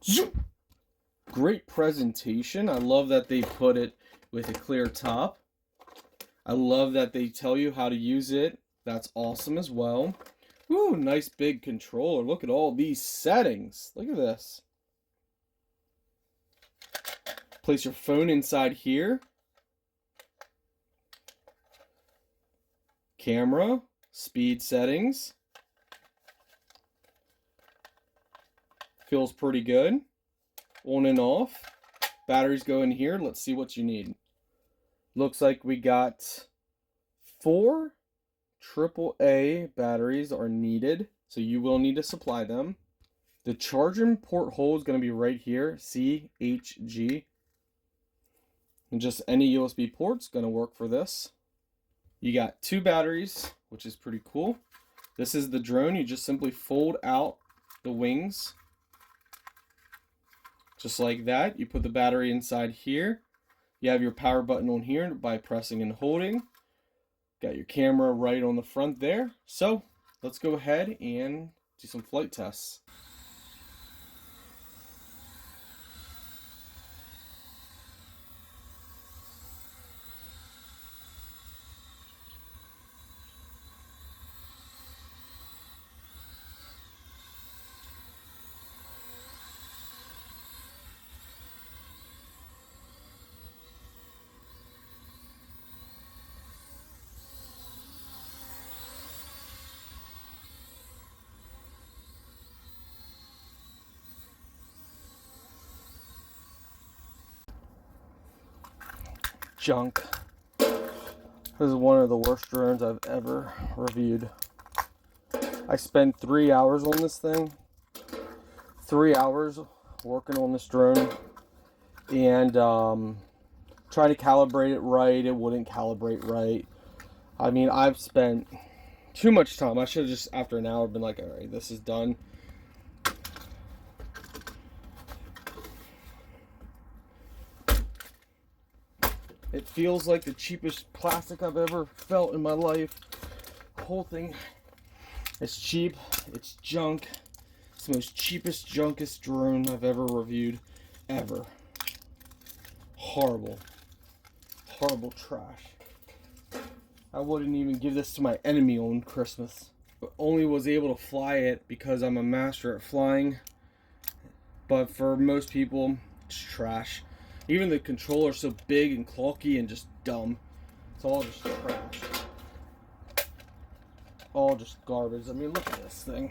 Zoom. Great presentation. I love that they put it with a clear top. I love that they tell you how to use it. That's awesome as well. Ooh, nice big controller. Look at all these settings. Look at this. Place your phone inside here. Camera, speed settings. Feels pretty good. On and off. Batteries go in here. Let's see what you need. Looks like we got 4 AAA batteries are needed, so you will need to supply them. The charging port hole is going to be right here, CHG. And just any USB port's going to work for this. You got 2 batteries, which is pretty cool. This is the drone. You just simply fold out the wings. Just like that. You put the battery inside here. You have your power button on here by pressing and holding. Got your camera right on the front there. So let's go ahead and do some flight tests. Junk. This is one of the worst drones I've ever reviewed. I spent 3 hours on this thing. 3 hours working on this drone and trying to calibrate it right. It wouldn't calibrate right. I mean, I've spent too much time. I should have just, after an hour, been like, all right, this is done. It feels like the cheapest plastic I've ever felt in my life. The whole thing is cheap. It's junk. It's the most cheapest, junkest drone I've ever reviewed. Ever. Horrible. Horrible trash. I wouldn't even give this to my enemy on Christmas. But only was able to fly it because I'm a master at flying. But for most people, it's trash. Even the controller's so big and clunky and just dumb. It's all just trash. All just garbage. I mean, look at this thing.